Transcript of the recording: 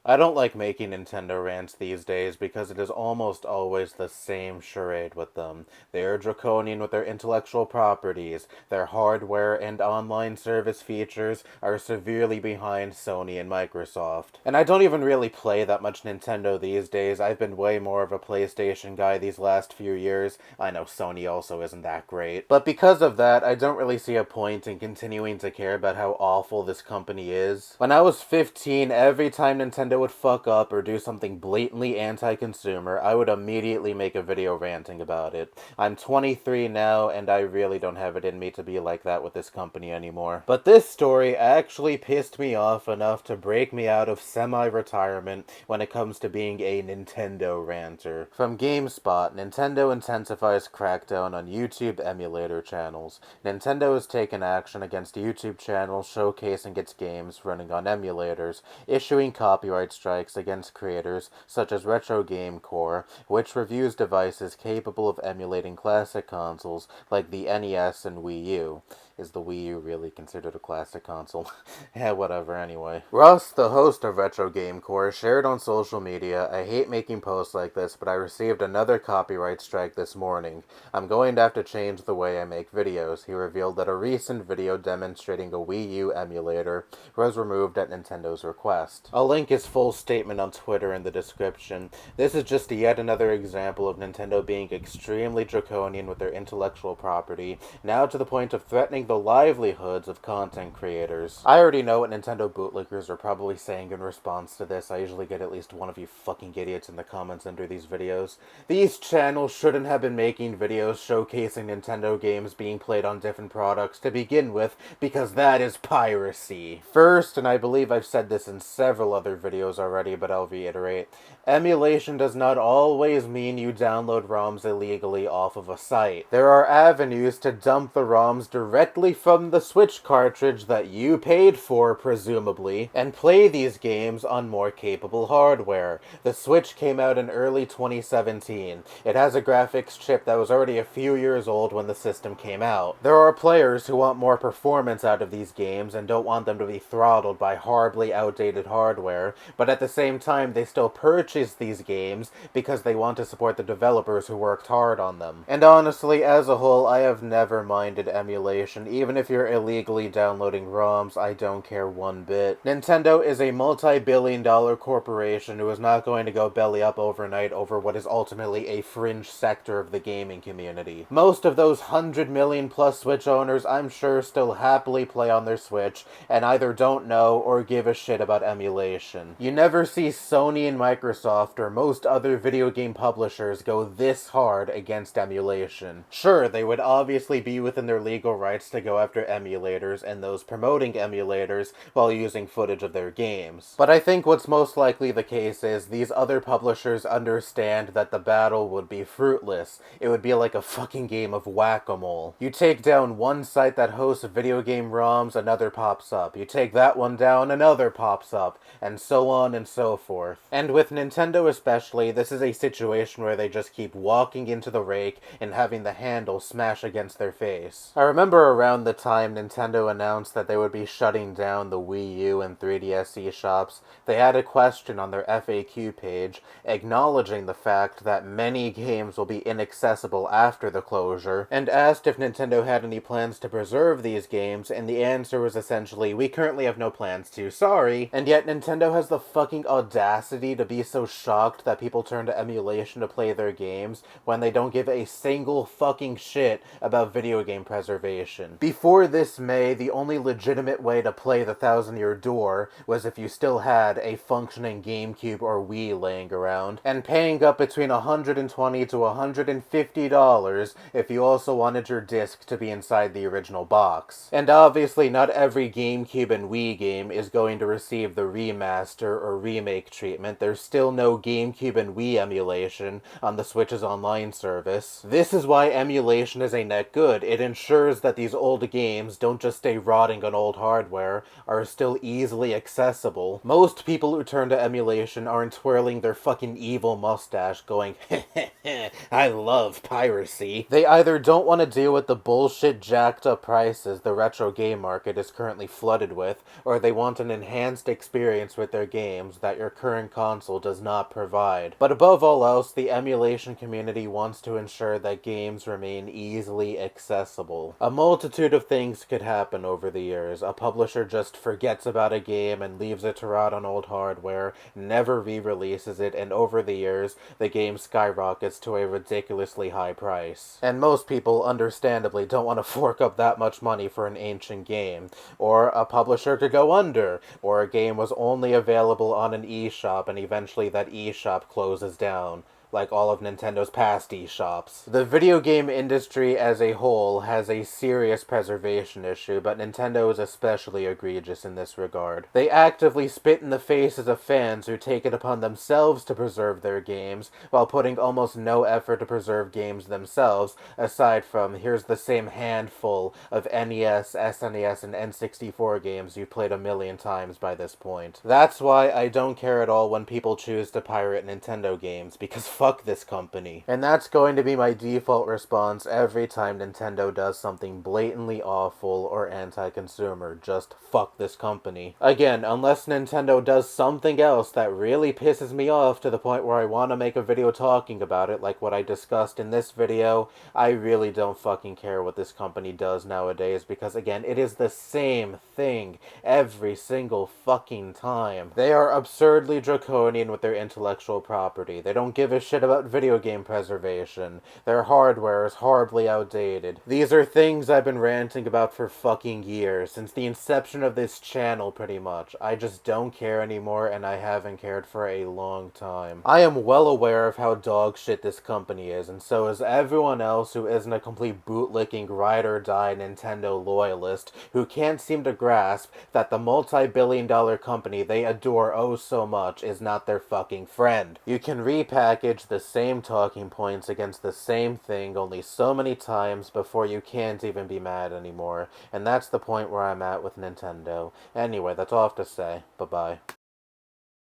I don't like making Nintendo rants these days because it is almost always the same charade with them. They are draconian with their intellectual properties. Their hardware and online service features are severely behind Sony and Microsoft. And I don't even really play that much Nintendo these days. I've been way more of a PlayStation guy these last few years. I know Sony also isn't that great. But because of that, I don't really see a point in continuing to care about how awful this company is. When I was 15, every time Nintendo would fuck up or do something blatantly anti-consumer, I would immediately make a video ranting about it. I'm 23 now, and I really don't have it in me to be like that with this company anymore. But this story actually pissed me off enough to break me out of semi-retirement when it comes to being a Nintendo ranter. From GameSpot, Nintendo intensifies crackdown on YouTube emulator channels. Nintendo has taken action against YouTube channels showcasing its games running on emulators, issuing copyright strikes against creators such as Retro Game Core, which reviews devices capable of emulating classic consoles like the NES and Wii U. Is the Wii U really considered a classic console? Yeah, whatever, anyway. Russ, the host of Retro Game Core, shared on social media, "I hate making posts like this, but I received another copyright strike this morning. I'm going to have to change the way I make videos." He revealed that a recent video demonstrating a Wii U emulator was removed at Nintendo's request. I'll link his full statement on Twitter in the description. This is just yet another example of Nintendo being extremely draconian with their intellectual property, now to the point of threatening the livelihoods of content creators. I already know what Nintendo bootlickers are probably saying in response to this. I usually get at least one of you fucking idiots in the comments under these videos. These channels shouldn't have been making videos showcasing Nintendo games being played on different products to begin with, because that is piracy. First, and I believe I've said this in several other videos already, but I'll reiterate, emulation does not always mean you download ROMs illegally off of a site. There are avenues to dump the ROMs directly from the Switch cartridge that you paid for, presumably, and play these games on more capable hardware. The Switch came out in early 2017. It has a graphics chip that was already a few years old when the system came out. There are players who want more performance out of these games and don't want them to be throttled by horribly outdated hardware, but at the same time they still purchase these games because they want to support the developers who worked hard on them. And honestly, as a whole, I have never minded emulation. Even if you're illegally downloading ROMs, I don't care one bit. Nintendo is a multi-billion-dollar corporation who is not going to go belly up overnight over what is ultimately a fringe sector of the gaming community. Most of those 100 million plus Switch owners, I'm sure, still happily play on their Switch and either don't know or give a shit about emulation. You never see Sony and Microsoft or most other video game publishers go this hard against emulation. Sure, they would obviously be within their legal rights to go after emulators and those promoting emulators while using footage of their games. But I think what's most likely the case is these other publishers understand that the battle would be fruitless. It would be like a fucking game of whack-a-mole. You take down one site that hosts video game ROMs, another pops up. You take that one down, another pops up, and so on and so forth. And with Nintendo especially, this is a situation where they just keep walking into the rake and having the handle smash against their face. I remember around the time Nintendo announced that they would be shutting down the Wii U and 3DS eShops, they had a question on their FAQ page acknowledging the fact that many games will be inaccessible after the closure, and asked if Nintendo had any plans to preserve these games, and the answer was essentially, "We currently have no plans to, sorry." And yet Nintendo has the fucking audacity to be so shocked that people turn to emulation to play their games when they don't give a single fucking shit about video game preservation. Before this May, the only legitimate way to play the Thousand Year Door was if you still had a functioning GameCube or Wii laying around, and paying up between $120 to $150 if you also wanted your disc to be inside the original box. And obviously not every GameCube and Wii game is going to receive the remaster or remake treatment. There's still no GameCube and Wii emulation on the Switch's online service. This is why emulation is a net good. It ensures that these old games don't just stay rotting on old hardware, are still easily accessible. Most people who turn to emulation aren't twirling their fucking evil mustache going, "I love piracy." They either don't want to deal with the bullshit jacked up prices the retro game market is currently flooded with, or they want an enhanced experience with their games that your current console does not provide. But above all else, the emulation community wants to ensure that games remain easily accessible. A multitude of things could happen over the years. A publisher just forgets about a game and leaves it to rot on old hardware, never re-releases it, and over the years, the game skyrockets to a ridiculously high price. And most people, understandably, don't want to fork up that much money for an ancient game. Or a publisher could go under, or a game was only available on an eShop and eventually that eShop closes down, like all of Nintendo's past eShops. The video game industry as a whole has a serious preservation issue, but Nintendo is especially egregious in this regard. They actively spit in the faces of fans who take it upon themselves to preserve their games, while putting almost no effort to preserve games themselves, aside from here's the same handful of NES, SNES, and N64 games you've played a million times by this point. That's why I don't care at all when people choose to pirate Nintendo games, because fuck this company. And that's going to be my default response every time Nintendo does something blatantly awful or anti-consumer. Just fuck this company. Again, unless Nintendo does something else that really pisses me off to the point where I want to make a video talking about it, like what I discussed in this video, I really don't fucking care what this company does nowadays, because again, it is the same thing every single fucking time. They are absurdly draconian with their intellectual property. They don't give a shit about video game preservation. Their hardware is horribly outdated. These are things I've been ranting about for fucking years, since the inception of this channel pretty much. I just don't care anymore, and I haven't cared for a long time. I am well aware of how dog shit this company is, and so is everyone else who isn't a complete bootlicking ride-or-die Nintendo loyalist who can't seem to grasp that the multi-billion-dollar company they adore oh so much is not their fucking friend. You can repackage the same talking points against the same thing only so many times before you can't even be mad anymore, and that's the point where I'm at with Nintendo. Anyway, that's all I have to say. Bye-bye.